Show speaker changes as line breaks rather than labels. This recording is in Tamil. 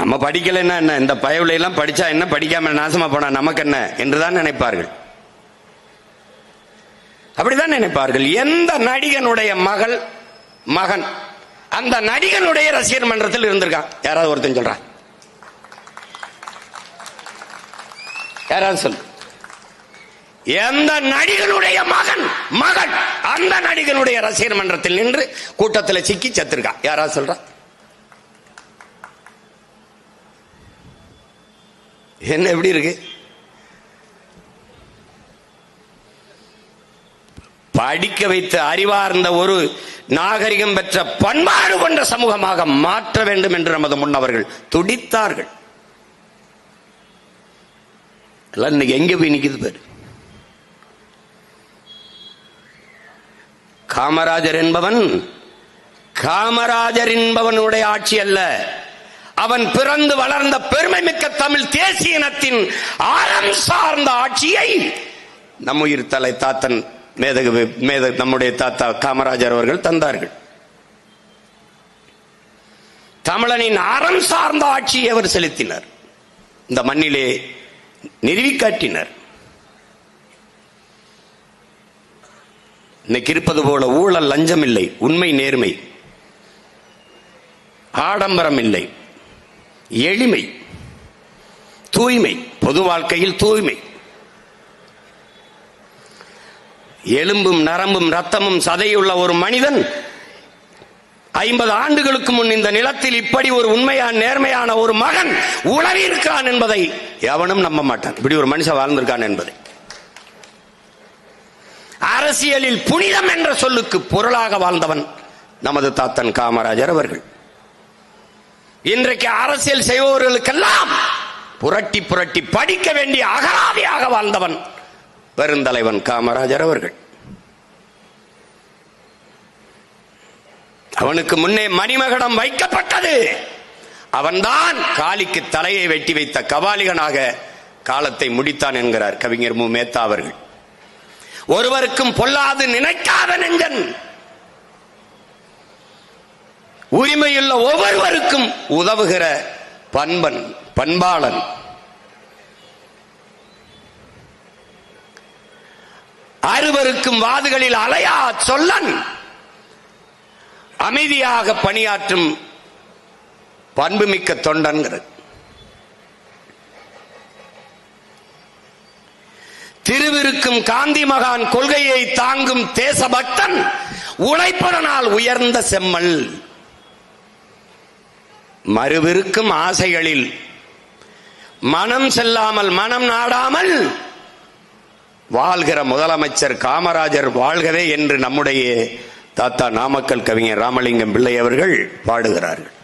நம்ம படிக்கலைன்னா என்ன, இந்த பயவுல எல்லாம் படிச்சா என்ன, படிக்காம நாசமா போனா நமக்கு என்ன என்றுதான் நினைப்பார்கள். அப்படிதான் நினைப்பார்கள். எந்த நடிகனுடைய மகன் அந்த நடிகனுடைய ரசிகர் மன்றத்தில் இருந்திருக்கான்? யாராவது ஒருத்தன் சொல்றான்? யாராவது சொல்லு. எந்த நடிகனுடைய மகன் அந்த நடிகனுடைய ரசிகர் மன்றத்தில் நின்று கூட்டத்தில் சிக்கி செத்துருக்கான்? யாராவது சொல்றான்? என்ன எப்படி இருக்கு? படிக்க வைத்து அறிவார்ந்த ஒரு நாகரிகம் பெற்ற பண்பாடு கொண்ட சமூகமாக மாற்ற வேண்டும் என்று நமது முன்னவர்கள் துடித்தார்கள். இன்னைக்கு எங்க போய் நிக்குது பேரு? காமராஜர் என்பவனுடைய ஆட்சி அல்ல, அவன் பிறந்து வளர்ந்த பெருமை மிக்க தமிழ் தேசிய இனத்தின் ஆழம் சார்ந்த ஆட்சியை நம் உயிர் தலை தாத்தன் நம்முடைய தாத்தா காமராஜர் அவர்கள் தந்தார்கள். தமிழனின் அறம் சார்ந்த ஆட்சியை அவர் செலுத்தினார், இந்த மண்ணிலே நிறுவி காட்டினார். இன்னைக்கு இருப்பது போல ஊழல், லஞ்சம் இல்லை, உண்மை நேர்மை, ஆடம்பரம் இல்லை, எளிமை, தூய்மை, பொது வாழ்க்கையில் தூய்மை. எலும்பும் நரம்பும் ரத்தமும் சதையுள்ள ஒரு மனிதன் 50 ஆண்டுகளுக்கு முன் இந்த நிலத்தில் இப்படி ஒரு உண்மையான நேர்மையான ஒரு மகன் உளவி இருக்கிறான் என்பதை எவனும் நம்ப மாட்டான். இப்படி ஒரு மனுஷன் வாழ்ந்திருக்கான் என்பதை. அரசியலில் புனிதம் என்ற சொல்லுக்கு பொருளாக வாழ்ந்தவன் நமது தாத்தன் காமராஜர் அவர்கள். இன்றைக்கு அரசியல் செய்பவர்களுக்கெல்லாம் புரட்டி புரட்டி படிக்க வேண்டிய அகராதியாக வாழ்ந்தவன் பெருந்தலைவன் காமராஜர் அவர்கள். அவனுக்கு முன்னே மணிமகுடம் வைக்கப்பட்டது. அவன்தான் காளிக்கு தலையை வெட்டி வைத்த கபாலிகனாக காலத்தை முடித்தான் என்கிறார் கவிஞர் மு. மேத்தா அவர்கள். ஒருவருக்கும் பொல்லாது நினைக்காத நெஞ்சன், உரிமையுள்ள ஒவ்வொருவருக்கும் உதவுகிற பண்பாளன், அறுவருக்கும் வாதுகளில் அலையா சொல்லன், அமைதியாக பணியாற்றும் பண்புமிக்க தொண்டன்கிறது. திருவிருக்கும் காந்தி மகான் கொள்கையை தாங்கும் தேசபக்தன், உழைப்பதனால் உயர்ந்த செம்மல், மறுவிருக்கும் ஆசைகளில் மனம் செல்லாமல் மனம் நாடாமல் வாழ்கிற முதலமைச்சர் காமராஜர் வாழ்கவே என்று நம்முடைய தாத்தா நாமக்கல் கவிஞர் ராமலிங்கம் பிள்ளை அவர்கள் பாடுகிறார்கள்.